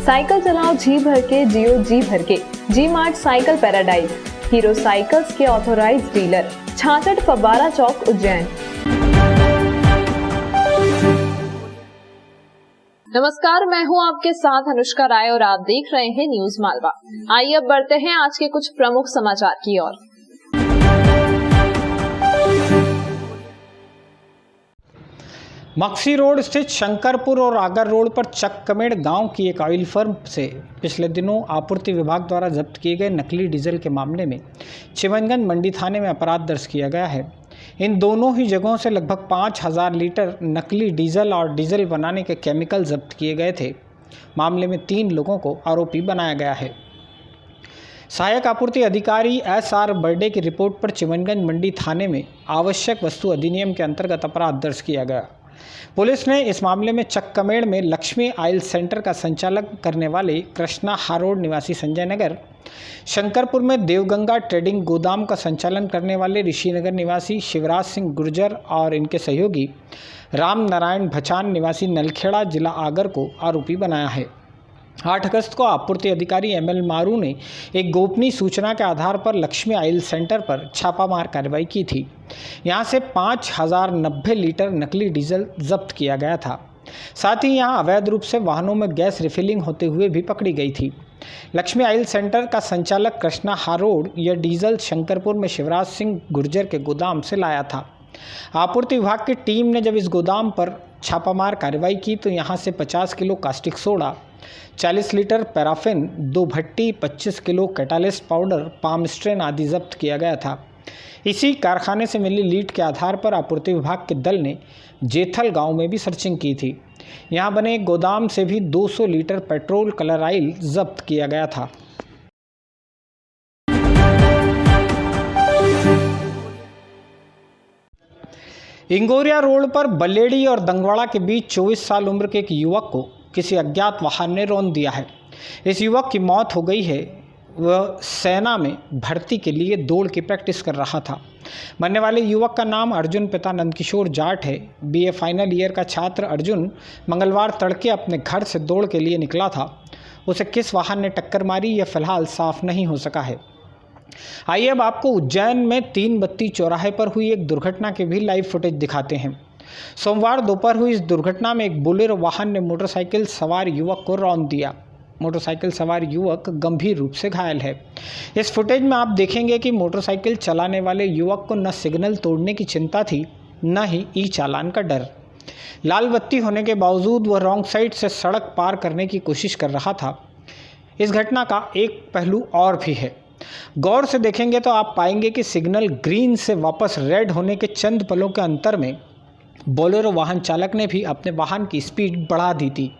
Cycle चलाओ जी भर के, जियो जी भर के। G Mart cycle paradise, Hero cycles के ऑथोराइज्ड डीलर, 66 फव्वारा चौक, उज्जैन। नमस्कार, मैं हूं आपके साथ अनुष्का राय और आप देख रहे हैं न्यूज मालवा। आइए अब बढ़ते हैं आज के कुछ प्रमुख समाचार की ओर। मक्सी रोड स्थित शंकरपुर और आगर रोड पर चककमेड़ गांव की एक ऑयल फर्म से पिछले दिनों आपूर्ति विभाग द्वारा जब्त किए गए नकली डीजल के मामले में चिमनगंज मंडी थाने में अपराध दर्ज किया गया है। इन दोनों ही जगहों से लगभग 5000 लीटर नकली डीजल और डीजल बनाने के केमिकल जब्त किए गए थे। मामले में 3 लोगों को आरोपी बनाया गया है। सहायक आपूर्ति अधिकारी SR बर्डे की रिपोर्ट पर चिमनगंज मंडी थाने में आवश्यक वस्तु अधिनियम के अंतर्गत अपराध दर्ज किया गया। पुलिस ने इस मामले में चककमेड़ में लक्ष्मी ऑयल सेंटर का संचालन करने वाले कृष्णा हारोड निवासी संजय नगर, शंकरपुर में देवगंगा ट्रेडिंग गोदाम का संचालन करने वाले ऋषिनगर निवासी शिवराज सिंह गुर्जर और इनके सहयोगी राम नारायण भचान निवासी नलखेड़ा जिला आगर को आरोपी बनाया है। 8 अगस्त को आपूर्ति अधिकारी ML मारू ने एक गोपनीय सूचना के आधार पर लक्ष्मी ऑयल सेंटर पर छापामार कार्रवाई की थी। यहां से 5090 लीटर नकली डीजल जब्त किया गया था। साथ ही यहां अवैध रूप से वाहनों में गैस रिफिलिंग होते हुए भी पकड़ी गई थी। लक्ष्मी ऑयल सेंटर का संचालक कृष्णा हारोड यह डीजल शंकरपुर में शिवराज सिंह गुर्जर के गोदाम से लाया था। आपूर्ति विभाग की टीम ने जब इस गोदाम पर छापामार कार्रवाई की तो यहां से 50 kilo caustic soda, 40 litre paraffin, 2 भट्टी, 25 kilo catalyst powder, palm strain आदि जब्त किया गया था। इसी कारखाने से मिली लीड के आधार पर आपूर्ति विभाग के दल ने जेथल गांव में भी सर्चिंग की थी। यहां बने एक गोदाम से भी 200 लीटर पेट्रोल कलर ऑयल जब्त किया गया था। इंगोरिया रोड पर बल्लेड़ी और दंगवाड़ा के बीच 24 साल उम्र के एक युवक को किसी अज्ञात वाहन ने रौंद दिया है। इस युवक की मौत हो गई है। वह सेना में भर्ती के लिए दौड़ की प्रैक्टिस कर रहा था। मरने वाले युवक का नाम अर्जुन पिता नंदकिशोर जाट है। BA फाइनल ईयर का छात्र अर्जुन मंगलवार तड़के अपने घर से दौड़ के लिए निकला था। उसे किस वाहन ने टक्कर मारी यह फिलहाल साफ नहीं हो सका है। आइए अब आपको उज्जैन में 3 बत्ती चौराहे पर हुई एक दुर्घटना के भी लाइव फुटेज दिखाते हैं। सोमवार दोपहर हुई इस दुर्घटना में एक बोलेरो वाहन ने मोटरसाइकिल सवार युवक को रौंद दिया। मोटरसाइकिल सवार युवक गंभीर रूप से घायल है। इस फुटेज में आप देखेंगे कि मोटरसाइकिल चलाने वाले युवक को न सिग्नल तोड़ने की चिंता थी, न ही ई चालान का डर। लाल बत्ती होने के बावजूद वह रॉन्ग साइड से सड़क पार करने की कोशिश कर रहा था। इस घटना का एक पहलू और भी है। गौर से देखेंगे तो आप पाएंगे कि सिग्नल ग्रीन से वापस रेड होने के चंद पलों के अंतर में बोलेरो वाहन चालक ने भी अपने वाहन की स्पीड बढ़ा दी थी।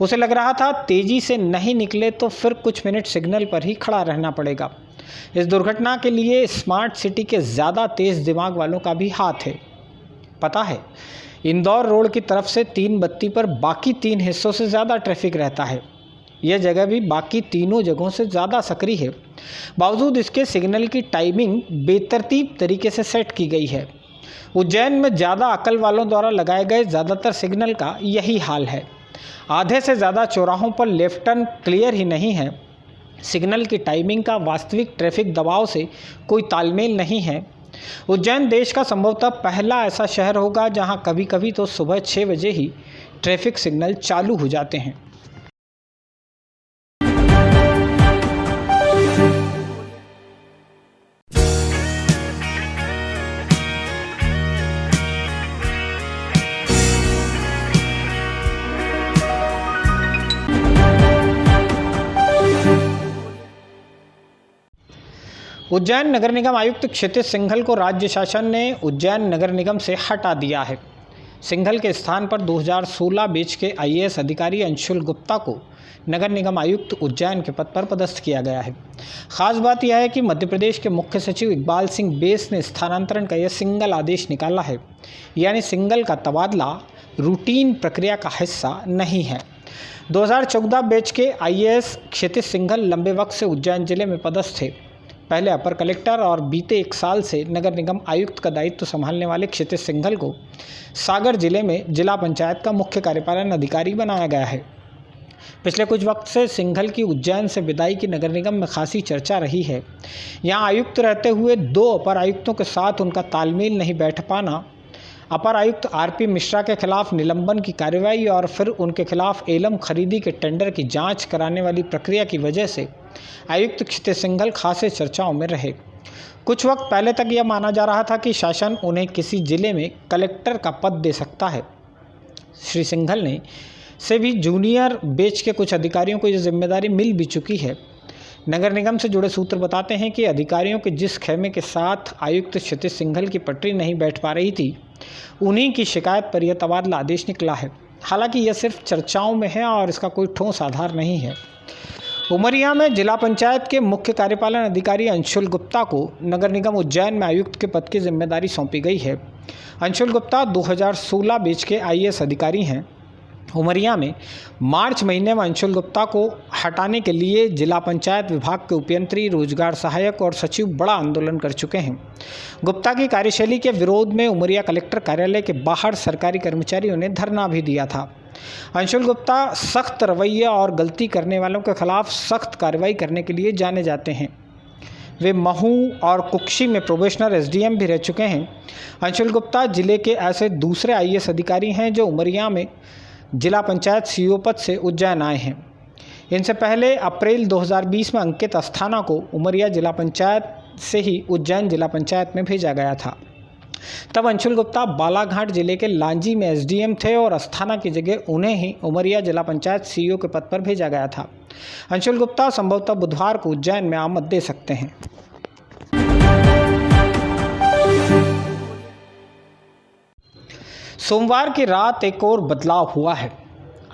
उसे लग रहा था तेज़ी से नहीं निकले तो फिर कुछ मिनट सिग्नल पर ही खड़ा रहना पड़ेगा। इस दुर्घटना के लिए स्मार्ट सिटी के ज़्यादा तेज़ दिमाग वालों का भी हाथ है। पता है, इंदौर रोड की तरफ से 3 बत्ती पर बाकी 3 हिस्सों से ज़्यादा ट्रैफिक रहता है। यह जगह भी बाकी तीनों जगहों से ज़्यादा सक्रिय है। बावजूद इसके सिग्नल की टाइमिंग बेतरतीब तरीके से सेट की गई है। उज्जैन में ज़्यादा अकल वालों द्वारा लगाए गए ज़्यादातर सिग्नल का यही हाल है। आधे से ज़्यादा चौराहों पर लेफ्ट टर्न क्लियर ही नहीं है। सिग्नल की टाइमिंग का वास्तविक ट्रैफिक दबाव से कोई तालमेल नहीं है। उज्जैन देश का संभवतः पहला ऐसा शहर होगा जहां कभी कभी तो सुबह 6 बजे ही ट्रैफिक सिग्नल चालू हो जाते हैं। उज्जैन नगर निगम आयुक्त क्षितिज सिंघल को राज्य शासन ने उज्जैन नगर निगम से हटा दिया है। सिंघल के स्थान पर 2016 बैच के IAS अधिकारी अंशुल गुप्ता को नगर निगम आयुक्त उज्जैन के पद पर पदस्थ किया गया है। खास बात यह है कि मध्य प्रदेश के मुख्य सचिव इकबाल सिंह बेस ने स्थानांतरण का यह सिंगल आदेश निकाला है, यानी सिंघल का तबादला रूटीन प्रक्रिया का हिस्सा नहीं है। 2014 बैच के IAS क्षितिज सिंघल लंबे वक्त से उज्जैन जिले में पदस्थ थे। पहले अपर कलेक्टर और बीते 1 साल से नगर निगम आयुक्त का दायित्व संभालने वाले क्षितिज सिंघल को सागर जिले में जिला पंचायत का मुख्य कार्यपालन अधिकारी बनाया गया है। पिछले कुछ वक्त से सिंघल की उज्जैन से विदाई की नगर निगम में खासी चर्चा रही है। यहाँ आयुक्त रहते हुए 2 अपर आयुक्तों के साथ उनका तालमेल नहीं बैठ पाना, अपर आयुक्त आरपी मिश्रा के खिलाफ निलंबन की कार्रवाई और फिर उनके खिलाफ एलम खरीदी के टेंडर की जांच कराने वाली प्रक्रिया की वजह से आयुक्त क्षितिज सिंघल खासे चर्चाओं में रहे। कुछ वक्त पहले तक यह माना जा रहा था कि शासन उन्हें किसी जिले में कलेक्टर का पद दे सकता है। श्री सिंघल ने से भी जूनियर बेच के कुछ अधिकारियों को यह जिम्मेदारी मिल भी चुकी है। नगर निगम से जुड़े सूत्र बताते हैं कि अधिकारियों के जिस खेमे के साथ आयुक्त क्षितिज सिंघल की पटरी नहीं बैठ पा रही थी, उन्हीं की शिकायत पर यह तबादला आदेश निकला है। हालांकि यह सिर्फ चर्चाओं में है और इसका कोई ठोस आधार नहीं है। उमरिया में जिला पंचायत के मुख्य कार्यपालन अधिकारी अंशुल गुप्ता को नगर निगम उज्जैन में आयुक्त के पद की जिम्मेदारी सौंपी गई है। अंशुल गुप्ता 2016 बैच के आईएएस अधिकारी हैं। उमरिया में मार्च महीने में अंशुल गुप्ता को हटाने के लिए जिला पंचायत विभाग के उपयंत्री, रोजगार सहायक और सचिव बड़ा आंदोलन कर चुके हैं। गुप्ता की कार्यशैली के विरोध में उमरिया कलेक्टर कार्यालय के बाहर सरकारी कर्मचारियों ने धरना भी दिया था। अंशुल गुप्ता सख्त रवैया और गलती करने वालों के खिलाफ सख्त कार्रवाई करने के लिए जाने जाते हैं। वे महू और कुक्षी में प्रोबेशनर एसडीएम भी रह चुके हैं। अंशुल गुप्ता जिले के ऐसे दूसरे आईएएस अधिकारी हैं जो उमरिया में जिला पंचायत सीईओ पद से उज्जैन आए हैं। इनसे पहले अप्रैल 2020 में अंकित अस्थाना को उमरिया जिला पंचायत से ही उज्जैन जिला पंचायत में भेजा गया था। तब अंशुल गुप्ता बालाघाट जिले के लांजी में एसडीएम थे और अस्थाना की जगह उन्हें ही उमरिया जिला पंचायत सीईओ के पद पर भेजा गया था। अंशुल गुप्ता संभवतः बुधवार को उज्जैन में आमद दे सकते हैं। सोमवार की रात एक और बदलाव हुआ है।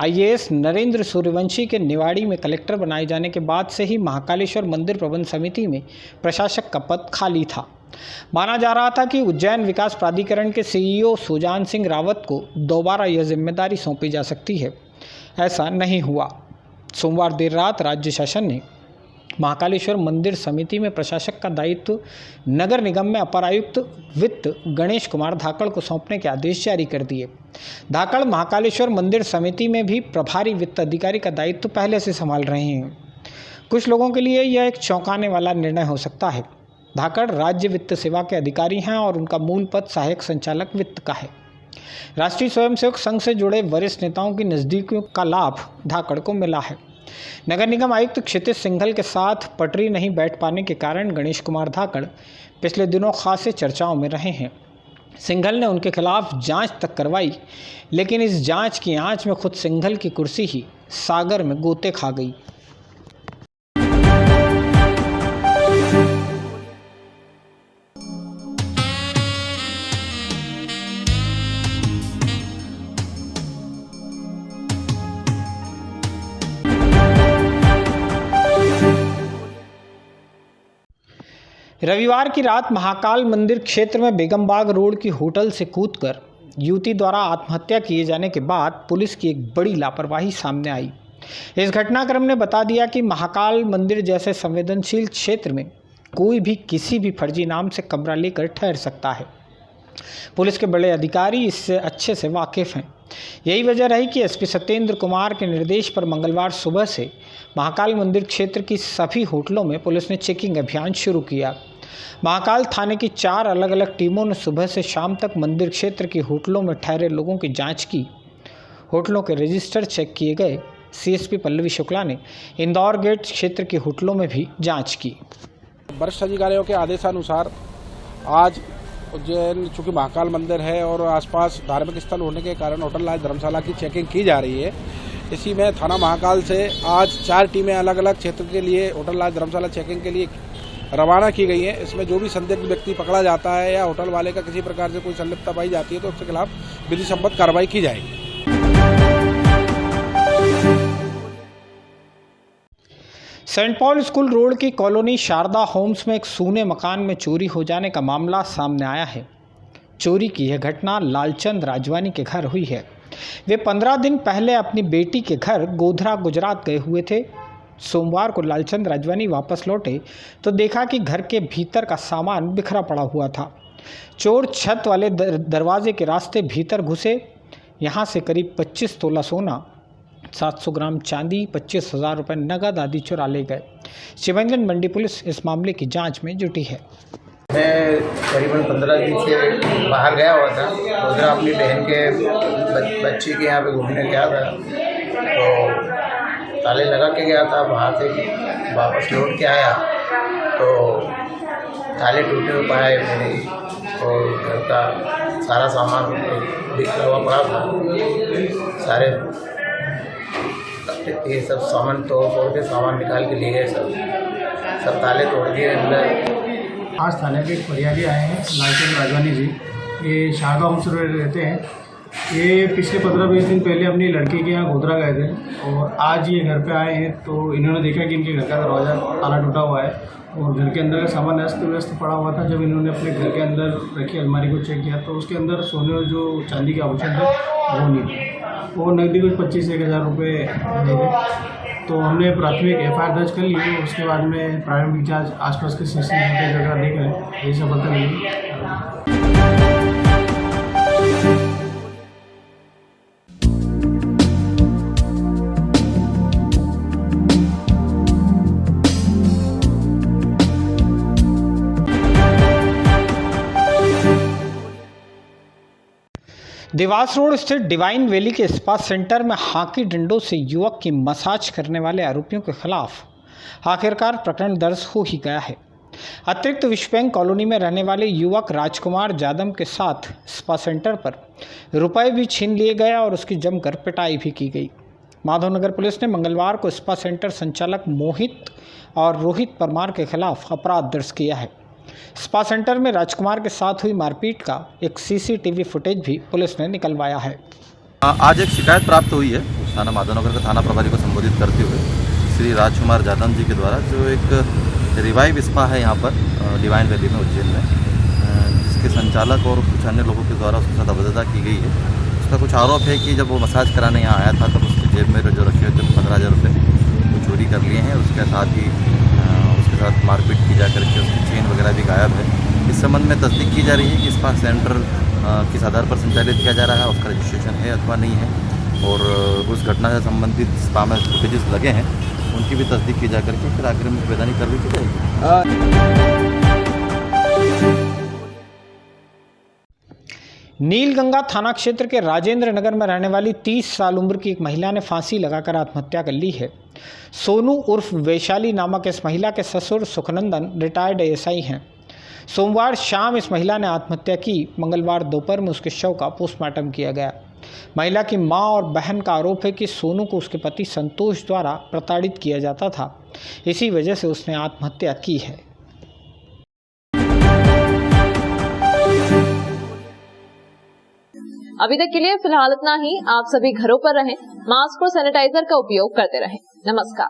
आईएएस नरेंद्र सूर्यवंशी के निवाड़ी में कलेक्टर बनाए जाने के बाद से ही महाकालेश्वर मंदिर प्रबंध समिति में प्रशासक का पद खाली था। माना जा रहा था कि उज्जैन विकास प्राधिकरण के सीईओ सुजान सिंह रावत को दोबारा यह जिम्मेदारी सौंपी जा सकती है। ऐसा नहीं हुआ। सोमवार देर रात राज्य शासन ने महाकालेश्वर मंदिर समिति में प्रशासक का दायित्व नगर निगम में अपर आयुक्त वित्त गणेश कुमार धाकड़ को सौंपने के आदेश जारी कर दिए। धाकड़ महाकालेश्वर मंदिर समिति में भी प्रभारी वित्त अधिकारी का दायित्व पहले से संभाल रहे हैं। कुछ लोगों के लिए यह एक चौंकाने वाला निर्णय हो सकता है। धाकड़ राज्य वित्त सेवा के अधिकारी हैं और उनका मूल पद सहायक संचालक वित्त का है। राष्ट्रीय स्वयंसेवक संघ से जुड़े वरिष्ठ नेताओं की नज़दीकियों का लाभ धाकड़ को मिला है। नगर निगम आयुक्त क्षितिज सिंघल के साथ पटरी नहीं बैठ पाने के कारण गणेश कुमार धाकड़ पिछले दिनों खासे चर्चाओं में रहे हैं। सिंघल ने उनके खिलाफ जांच तक करवाई, लेकिन इस जांच की आंच में खुद सिंघल की कुर्सी ही सागर में गोते खा गई। रविवार की रात महाकाल मंदिर क्षेत्र में बेगमबाग रोड की होटल से कूदकर युवती द्वारा आत्महत्या किए जाने के बाद पुलिस की एक बड़ी लापरवाही सामने आई। इस घटनाक्रम ने बता दिया कि महाकाल मंदिर जैसे संवेदनशील क्षेत्र में कोई भी किसी भी फर्जी नाम से कमरा लेकर ठहर सकता है। पुलिस के बड़े अधिकारी इससे अच्छे से वाकिफ़ हैं। यही वजह रही कि एसपी सत्येंद्र कुमार के निर्देश पर मंगलवार सुबह से महाकाल मंदिर क्षेत्र की सभी होटलों में पुलिस ने चेकिंग अभियान शुरू किया। महाकाल थाने की 4 अलग अलग टीमों ने सुबह से शाम तक मंदिर क्षेत्र के होटलों में ठहरे लोगों की जांच की। होटलों के रजिस्टर चेक किए गए। सीएसपी पल्लवी शुक्ला ने इंदौर गेट क्षेत्र के होटलों में भी जांच की। वरिष्ठ अधिकारियों के आदेशानुसार आज उज्जैन चूँकि महाकाल मंदिर है और आसपास धार्मिक स्थल होने के कारण होटल लॉज धर्मशाला की चेकिंग की जा रही है। इसी में थाना महाकाल से आज 4 टीमें अलग अलग क्षेत्र के लिए होटल लॉज धर्मशाला चेकिंग के लिए रवाना की गई है। इसमें जो भी संदिग्ध व्यक्ति पकड़ा जाता है या होटल वाले का किसी प्रकार से कोई संलिप्तता पाई जाती है तो उसके खिलाफ विधि सम्मत कार्रवाई की जाएगी। सेंट पॉल स्कूल रोड की कॉलोनी शारदा होम्स में एक सूने मकान में चोरी हो जाने का मामला सामने आया है। चोरी की यह घटना लालचंद राजवानी के घर हुई है। वे 15 दिन पहले अपनी बेटी के घर गोधरा गुजरात गए हुए थे। सोमवार को लालचंद राजवानी वापस लौटे तो देखा कि घर के भीतर का सामान बिखरा पड़ा हुआ था। चोर छत वाले दरवाजे के रास्ते भीतर घुसे। यहाँ से करीब 25 तोला सोना, 700 ग्राम चांदी, 25,000 रुपये नकद आदि चुरा ले गए। शिवंजन मंडी पुलिस इस मामले की जांच में जुटी है। मैं करीबन 15 दिन से बाहर गया हुआ था, उधर अपनी बहन के बच्ची के यहाँ पे घूमने गया था, तो ताले लगा के गया था। वहाँ से वापस लौट के आया तो ताले टूटे हुए पाए मेरे, और घर का सारा सामान बिखरा हुआ पड़ा था। सारे ये सब सामान तोड़ के सामान निकाल के ले गए, सब ताले तोड़ दिए अंदर। आज थाने पे एक फरियादी आए हैं, लालचंद राजवानी जी। ये शाहगांव से रहते हैं। ये पिछले 15-20 दिन पहले अपनी लड़की के यहाँ गोधरा गए थे और आज ये घर पे आए हैं तो इन्होंने देखा कि इनके घर का दरवाज़ा ताला टूटा हुआ है और घर के अंदर का सामान अस्त व्यस्त पड़ा हुआ था। जब इन्होंने अपने घर के अंदर रखी अलमारी को चेक किया तो उसके अंदर सोने और जो चांदी के आभूषण थे वो नहीं थे, वो नकदी कुछ 25-1,000 रुपये थे। तो हमने प्राथमिक FIR दर्ज कर ली। उसके बाद में प्रारंभिक जांच आसपास के CCTV फुटेज वगैरह देख रहे हैं, यही सफलता मिली। देवास रोड स्थित डिवाइन वैली के स्पा सेंटर में हॉकी डंडों से युवक की मसाज करने वाले आरोपियों के खिलाफ आखिरकार प्रकरण दर्ज हो ही गया है। अतिरिक्त विश्व बैंक कॉलोनी में रहने वाले युवक राजकुमार जादव के साथ स्पा सेंटर पर रुपए भी छीन लिए गए और उसकी जमकर पिटाई भी की गई। माधवनगर पुलिस ने मंगलवार को स्पा सेंटर संचालक मोहित और रोहित परमार के खिलाफ अपराध दर्ज किया है। स्पा सेंटर में राजकुमार के साथ हुई मारपीट का एक CCTV फुटेज भी पुलिस ने निकलवाया है। आज एक शिकायत प्राप्त हुई है थाना माधवनगर के थाना प्रभारी को संबोधित करते हुए श्री राजकुमार जादव जी के द्वारा, जो एक रिवाइव स्पा है यहाँ पर डिवाइन वैली में उज्जैन में, जिसके संचालक और कुछ अन्य लोगों के द्वारा उसके साथ अवैधता की गई है। उसका कुछ आरोप है कि जब वो मसाज कराने यहाँ आया था तब उसके जेब में जो रखे हुए थे 15,000 रुपये वो चोरी कर लिए हैं। उसके साथ ही उसके साथ मारपीट की जा करके उसकी चेन वगैरह भी गायब है। इस संबंध में तस्दीक की जा रही है कि स्पा सेंटर किस आधार पर संचालित किया जा रहा है, उसका रजिस्ट्रेशन है अथवा नहीं है, और उस घटना से संबंधित स्पा में फुटेजेस लगे हैं उनकी भी तस्दीक की जा करके फिर आगे में वैधानिक कार्रवाई की जाएगी। नीलगंगा थाना क्षेत्र के राजेंद्र नगर में रहने वाली 30 साल उम्र की एक महिला ने फांसी लगाकर आत्महत्या कर ली है। सोनू उर्फ वैशाली नामक इस महिला के ससुर सुखनंदन रिटायर्ड ASI हैं। सोमवार शाम इस महिला ने आत्महत्या की। मंगलवार दोपहर में उसके शव का पोस्टमार्टम किया गया। महिला की मां और बहन का आरोप है कि सोनू को उसके पति संतोष द्वारा प्रताड़ित किया जाता था, इसी वजह से उसने आत्महत्या की है। अभी तक के लिए फिलहाल इतना ही। आप सभी घरों पर रहें, मास्क और सैनिटाइजर का उपयोग करते रहें। नमस्कार।